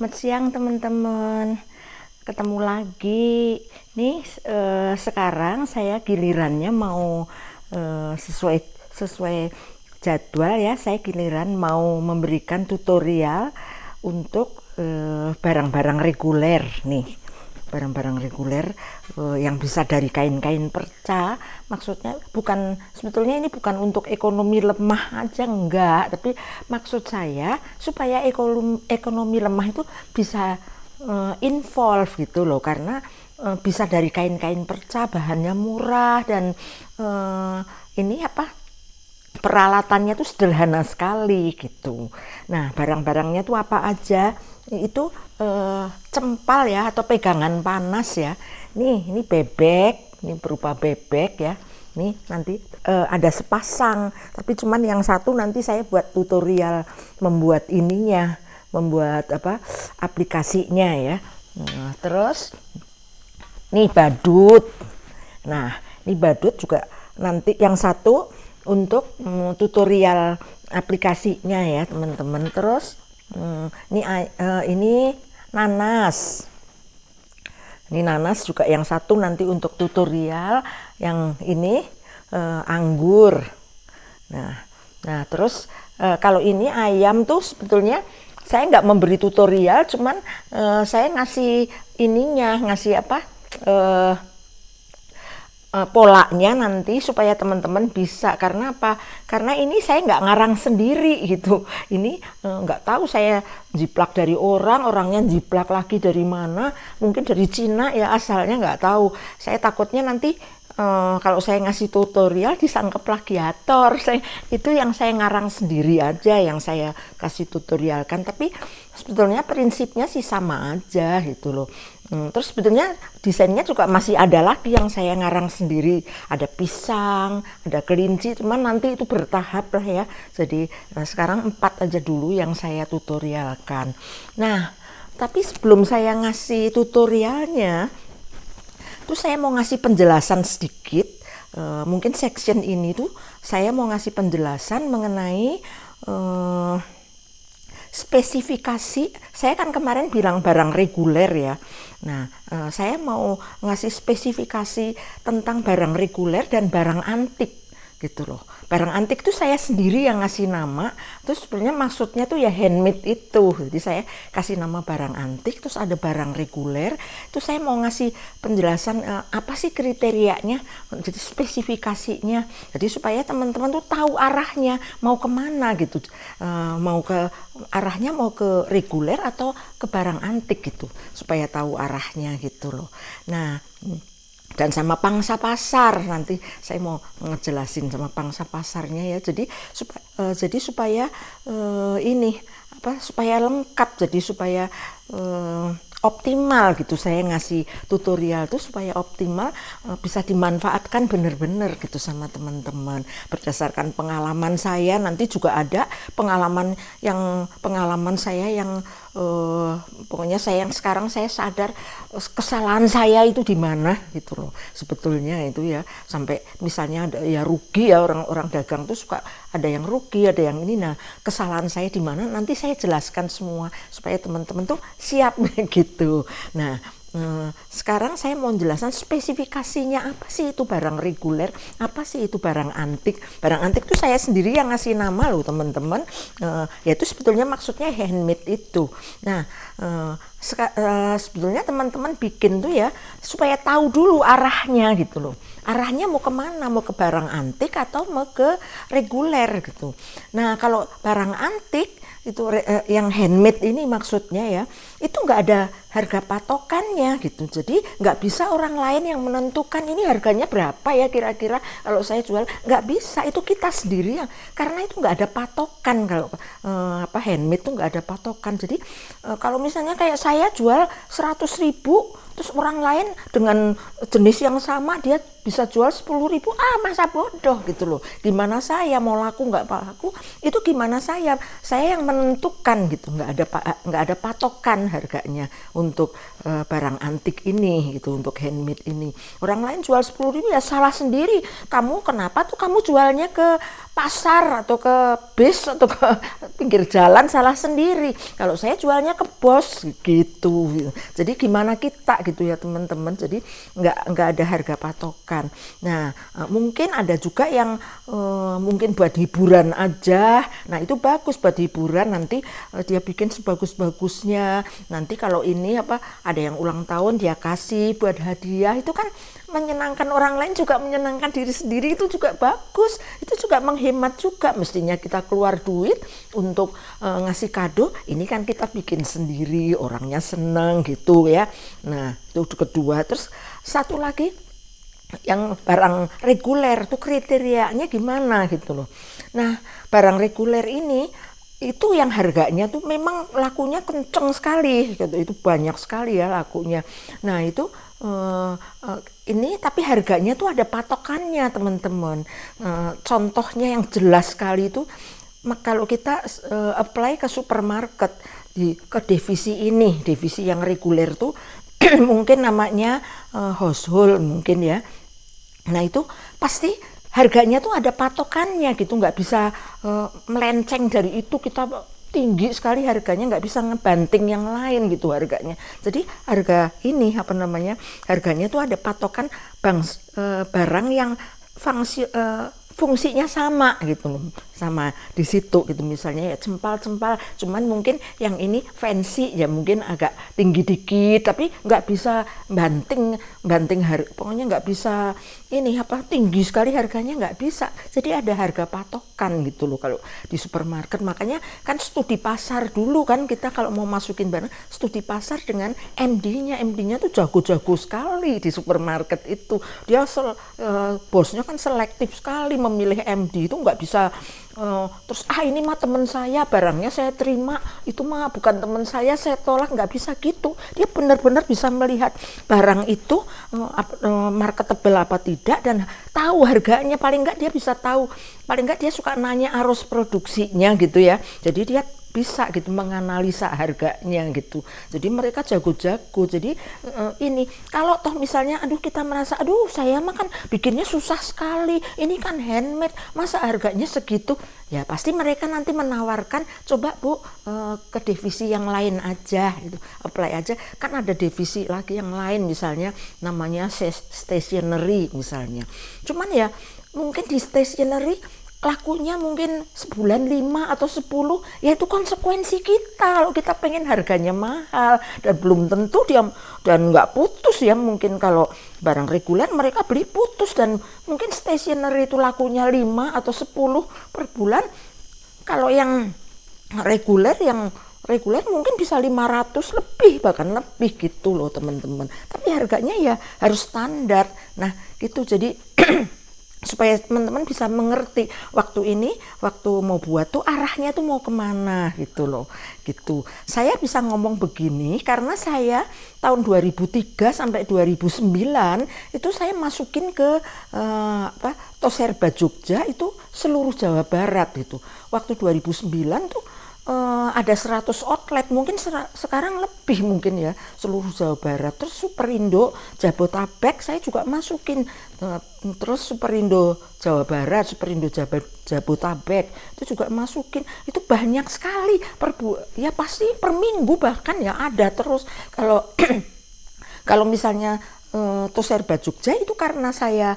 Selamat siang teman-teman, ketemu lagi. Nih sekarang saya gilirannya mau sesuai sesuai jadwal ya. Saya giliran mau memberikan tutorial untuk barang-barang reguler nih. Barang-barang reguler yang bisa dari kain-kain perca. Maksudnya sebetulnya ini bukan untuk ekonomi lemah aja, enggak, tapi maksud saya supaya ekonomi lemah itu bisa involve gitu loh, karena bisa dari kain-kain perca, bahannya murah, dan ini apa, peralatannya tuh sederhana sekali gitu. Nah, barang-barangnya tuh apa aja? Itu cempal ya, atau pegangan panas ya. Ini bebek, ini berupa bebek ya. Nih nanti ada sepasang, tapi cuman yang satu nanti saya buat tutorial membuat ininya, membuat apa, aplikasinya ya. Nah, terus nih badut. Nah, ini badut juga nanti yang satu untuk tutorial aplikasinya ya teman-teman. Terus ini nanas. Ini nanas juga yang satu nanti untuk tutorial. Yang ini anggur. Nah terus kalau ini ayam tuh sebetulnya saya nggak memberi tutorial, cuman saya ngasih ngasih apa, polanya nanti supaya teman-teman bisa. Karena apa? Karena ini saya nggak ngarang sendiri gitu. Ini nggak tahu, saya jiplak dari orangnya jiplak lagi dari mana, mungkin dari Cina ya asalnya, nggak tahu. Saya takutnya nanti kalau saya ngasih tutorial disangka plagiator. Itu yang saya ngarang sendiri aja, yang saya kasih tutorialkan. Tapi sebetulnya prinsipnya sih sama aja gitu loh. Terus sebetulnya desainnya juga masih ada lagi yang saya ngarang sendiri. Ada pisang, ada kelinci, cuman nanti itu bertahap lah ya. Jadi sekarang 4 aja dulu yang saya tutorialkan. Nah, tapi sebelum saya ngasih tutorialnya, tuh saya mau ngasih penjelasan sedikit. Mungkin section ini tuh saya mau ngasih penjelasan mengenai spesifikasi. Saya kan kemarin bilang barang reguler ya. Nah, saya mau ngasih spesifikasi tentang barang reguler dan barang antik gitu loh. Barang antik tuh saya sendiri yang ngasih nama. Terus sebenarnya maksudnya tuh ya handmade itu. Jadi saya kasih nama barang antik, terus ada barang reguler. Terus saya mau ngasih penjelasan apa sih kriterianya, jadi spesifikasinya. Jadi supaya teman-teman tuh tahu arahnya mau kemana gitu. Mau ke arahnya mau ke reguler atau ke barang antik gitu. Supaya tahu arahnya gitu loh. Nah, dan sama pangsa pasar nanti saya mau ngejelasin sama pangsa pasarnya ya. Jadi supaya ini apa, supaya lengkap, jadi supaya optimal gitu. Saya ngasih tutorial tuh supaya optimal, bisa dimanfaatkan bener-bener gitu sama teman-teman. Berdasarkan pengalaman saya, nanti juga ada pengalaman saya yang pokoknya yang sekarang saya sadar kesalahan saya itu di mana gitu loh. Sebetulnya itu ya, sampai misalnya ada ya rugi ya, orang-orang dagang tuh suka ada yang rugi, ada yang ini. Nah, kesalahan saya di mana nanti saya jelaskan semua supaya teman-teman tuh siap gitu. Nah, sekarang saya mau menjelaskan spesifikasinya, apa sih itu barang reguler, apa sih itu barang antik. Barang antik tuh saya sendiri yang ngasih nama loh teman-teman. Yaitu sebetulnya maksudnya handmade itu. Nah, sebetulnya teman-teman bikin tuh ya supaya tahu dulu arahnya gitu loh. Arahnya mau kemana, mau ke barang antik atau mau ke reguler gitu. Nah, kalau barang antik itu yang handmade ini maksudnya ya, itu nggak ada harga patokannya gitu. Jadi nggak bisa orang lain yang menentukan ini harganya berapa ya kira-kira kalau saya jual. Nggak bisa, itu kita sendiri yang, karena itu nggak ada patokan. Kalau handmade itu nggak ada patokan. Jadi kalau misalnya kayak saya jual 100.000, terus orang lain dengan jenis yang sama dia bisa jual 10.000, masa bodoh gitu loh. Gimana saya mau laku nggak laku, itu gimana saya yang menentukan gitu. Nggak ada patokan harganya untuk barang antik ini gitu, untuk handmade ini. Orang lain jual 10.000 ya salah sendiri. Kamu kenapa tuh kamu jualnya ke pasar atau ke bis atau ke pinggir jalan, salah sendiri. Kalau saya jualnya ke bos gitu. Jadi gimana kita gitu ya teman-teman. Jadi nggak ada harga patokan. Nah mungkin ada juga yang mungkin buat hiburan aja. Nah itu bagus buat hiburan, nanti dia bikin sebagus-bagusnya. Nanti kalau ini ada yang ulang tahun dia kasih buat hadiah, itu kan menyenangkan orang lain juga menyenangkan diri sendiri, itu juga bagus, itu juga menghemat juga. Mestinya kita keluar duit untuk ngasih kado, ini kan kita bikin sendiri, orangnya seneng gitu ya. Nah itu kedua. Terus satu lagi yang barang reguler tuh kriterianya gimana gitu loh. Nah barang reguler ini itu yang harganya tuh memang lakunya kenceng sekali gitu, itu banyak sekali ya lakunya. Nah itu ini tapi harganya tuh ada patokannya teman-teman. Contohnya yang jelas sekali itu kalau kita apply ke supermarket ke divisi ini, divisi yang reguler tuh mungkin namanya household mungkin ya. Nah itu pasti harganya tuh ada patokannya gitu, nggak bisa melenceng dari itu, kita tinggi sekali harganya, nggak bisa ngebanting yang lain gitu harganya. Jadi harga ini harganya tuh ada patokan barang yang fungsinya sama gitu loh, sama di situ gitu. Misalnya ya cempal-cempal, cuman mungkin yang ini fancy ya mungkin agak tinggi dikit, tapi nggak bisa banting pokoknya nggak bisa tinggi sekali harganya, nggak bisa. Jadi ada harga patokan gitu loh kalau di supermarket. Makanya kan studi pasar dulu kan, kita kalau mau masukin barang studi pasar dengan MD-nya tuh jago-jago sekali di supermarket itu. Dia bosnya kan selektif sekali memilih MD, itu nggak bisa terus ini mah teman saya, barangnya saya terima, itu mah bukan teman saya tolak, nggak bisa gitu. Dia benar-benar bisa melihat barang itu marketable apa tidak, dan tahu harganya. Paling nggak dia bisa tahu, paling nggak dia suka nanya arus produksinya gitu ya. Jadi dia bisa gitu menganalisa harganya gitu. Jadi mereka jago-jago. Jadi ini kalau toh misalnya kita merasa saya mah kan bikinnya susah sekali, ini kan handmade, masa harganya segitu, ya pasti mereka nanti menawarkan, coba Bu ke divisi yang lain aja gitu, apply aja. Kan ada divisi lagi yang lain, misalnya namanya stationery misalnya. Cuman ya mungkin di stationery lakunya mungkin sebulan 5 atau 10, ya itu konsekuensi kita kalau kita pengen harganya mahal, dan belum tentu dia dan nggak putus ya. Mungkin kalau barang reguler mereka beli putus, dan mungkin stationery itu lakunya 5 atau 10 per bulan. Kalau yang reguler mungkin bisa 500 lebih, bahkan lebih gitu loh teman-teman. Tapi harganya ya harus standar. Nah gitu, jadi supaya teman-teman bisa mengerti waktu mau buat tuh arahnya tuh mau kemana gitu loh gitu. Saya bisa ngomong begini karena saya tahun 2003 sampai 2009 itu saya masukin ke Toserba Jogja itu seluruh Jawa Barat gitu. Waktu 2009 tuh ada 100 outlet, mungkin sekarang lebih mungkin ya, seluruh Jawa Barat. Terus Superindo Jabotabek saya juga masukin, terus Superindo Jawa Barat, Superindo Jabotabek itu juga masukin. Itu banyak sekali ya pasti per minggu bahkan ya ada terus. Kalau misalnya Toserba Jogja itu karena saya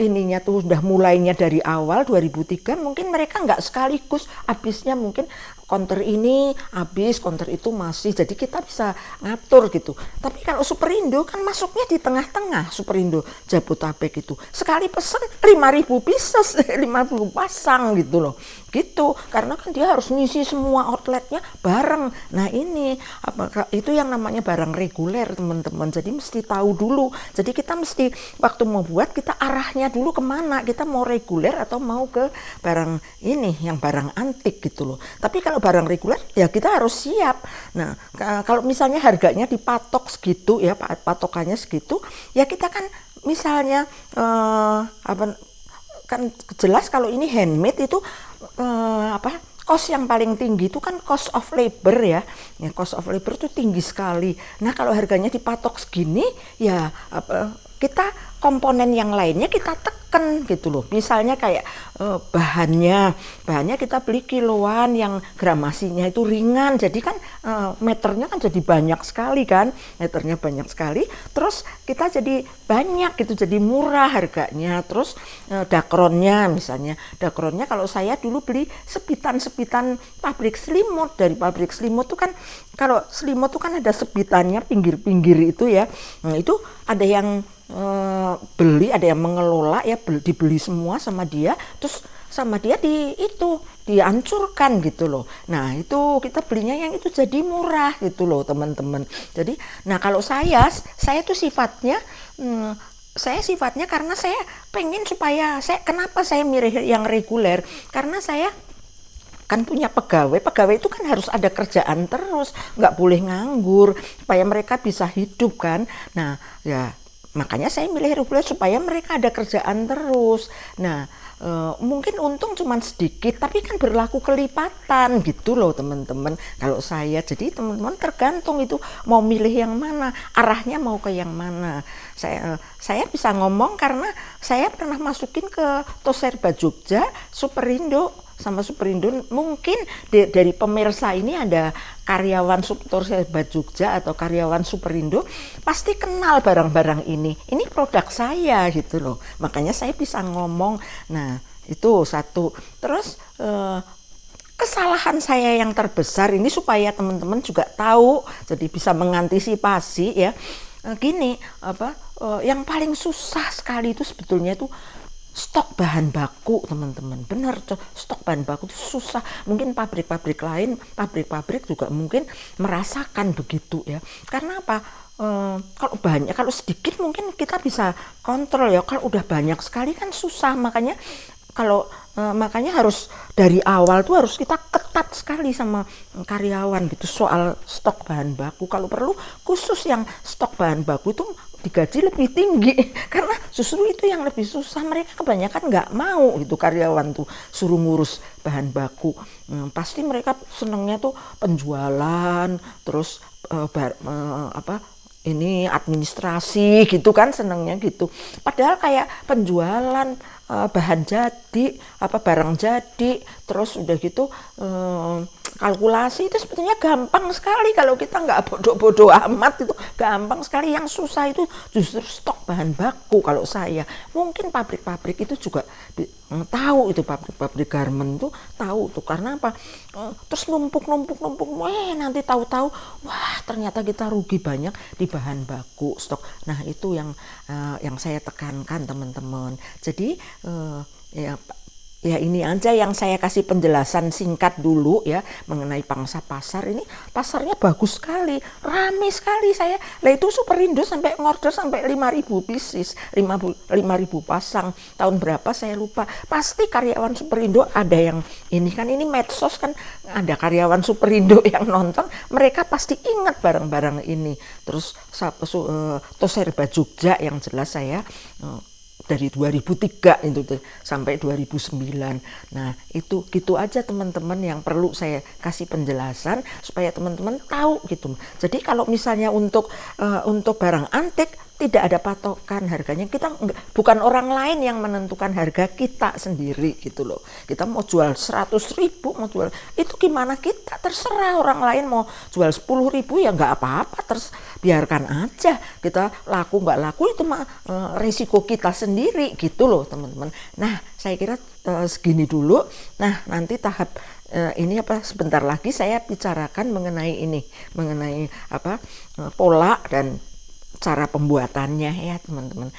ininya tuh udah mulainya dari awal 2003, mungkin mereka nggak sekaligus habisnya, mungkin konter ini habis, konter itu masih, jadi kita bisa ngatur gitu. Tapi kalau Superindo kan masuknya di tengah-tengah, Superindo Jabotabek itu sekali pesen 5.000 pieces 5.000 pasang gitu loh gitu, karena kan dia harus ngisi semua outletnya bareng. Nah ini itu yang namanya barang reguler teman-teman, jadi mesti tahu dulu. Jadi kita mesti waktu mau buat, kita arahnya dulu kemana, kita mau reguler atau mau ke barang ini yang barang antik gitu loh. Tapi kalau barang reguler ya kita harus siap. Nah kalau misalnya harganya dipatok segitu ya, patokannya segitu ya, kita kan misalnya kan jelas kalau ini handmade itu cost yang paling tinggi itu kan cost of labor ya. Cost of labor itu tinggi sekali. Nah kalau harganya dipatok segini ya kita komponen yang lainnya kita tekan gitu loh. Misalnya kayak bahannya kita beli kiloan yang gramasinya itu ringan, jadi kan meternya kan jadi banyak sekali kan, meternya banyak sekali, terus kita jadi banyak gitu, jadi murah harganya. Terus dakronnya misalnya, dakronnya kalau saya dulu beli sepitan pabrik selimut, dari pabrik selimut tuh kan, kalau selimut tuh kan ada sepitannya pinggir-pinggir itu ya. Nah itu ada yang beli, ada yang mengelola ya, dibeli semua sama dia, terus sama dia dihancurkan gitu loh. Nah itu kita belinya yang itu jadi murah gitu loh teman-teman. Jadi nah kalau saya tuh sifatnya karena saya pengen supaya kenapa saya milih yang reguler, karena saya kan punya pegawai itu kan harus ada kerjaan terus, nggak boleh nganggur supaya mereka bisa hidup kan. Nah ya makanya saya milih reguler supaya mereka ada kerjaan terus. Nah mungkin untung cuma sedikit, tapi kan berlaku kelipatan gitu loh teman-teman kalau saya. Jadi teman-teman tergantung itu mau milih yang mana, arahnya mau ke yang mana. Saya bisa ngomong karena saya pernah masukin ke Toserba Jogja, Superindo sama Superindo. Mungkin dari pemirsa ini ada karyawan Toserba Jogja atau karyawan Superindo, pasti kenal barang-barang ini produk saya gitu loh, makanya saya bisa ngomong. Nah itu satu. Terus kesalahan saya yang terbesar ini supaya teman-teman juga tahu, jadi bisa mengantisipasi ya. Gini yang paling susah sekali itu sebetulnya itu stok bahan baku teman-teman. Benar, stok bahan baku itu susah. Mungkin pabrik-pabrik lain, pabrik-pabrik juga mungkin merasakan begitu ya. Karena apa? Kalau banyak, kalau sedikit mungkin kita bisa kontrol ya. Kalau udah banyak sekali kan susah. Makanya makanya harus dari awal tuh harus kita ketat sekali sama karyawan gitu soal stok bahan baku. Kalau perlu khusus yang stok bahan baku itu digaji lebih tinggi, karena justru itu yang lebih susah. Mereka kebanyakan nggak mau itu karyawan tuh suruh ngurus bahan baku. Pasti mereka senengnya tuh penjualan, terus ini administrasi gitu kan, senengnya gitu. Padahal kayak penjualan bahan jadi, barang jadi, terus udah gitu kalkulasi itu sebetulnya gampang sekali kalau kita nggak bodoh-bodoh amat, itu gampang sekali. Yang susah itu justru stok bahan baku kalau saya. Mungkin pabrik-pabrik itu juga tahu, itu pabrik-pabrik garment tuh tahu tuh, karena apa? Terus numpuk nanti tahu-tahu wah ternyata kita rugi banyak di bahan baku stok. Nah itu yang saya tekankan teman-teman. Jadi ya ini aja yang saya kasih penjelasan singkat dulu ya mengenai pangsa pasar ini. Pasarnya bagus sekali, rame sekali saya. Lah itu Superindo sampai ngorder sampai 5.000 pieces, 5.000 pasang. Tahun berapa saya lupa. Pasti karyawan Superindo ada yang ini kan, ini medsos kan, ada karyawan Superindo yang nonton, mereka pasti ingat barang-barang ini. Terus Toserba Jogja yang jelas saya dari 2003 itu sampai 2009. Nah itu gitu aja teman-teman yang perlu saya kasih penjelasan supaya teman-teman tahu gitu. Jadi kalau misalnya untuk barang antik tidak ada patokan harganya, kita bukan orang lain yang menentukan harga, kita sendiri gitu loh. Kita mau jual 100.000, mau jual itu gimana kita, terserah. Orang lain mau jual 10.000 ya nggak apa-apa, terus biarkan aja. Kita laku nggak laku itu mah risiko kita sendiri gitu loh teman-teman. Nah saya kira segini dulu. Nah nanti tahap ini sebentar lagi saya bicarakan mengenai pola dan cara pembuatannya ya teman-teman.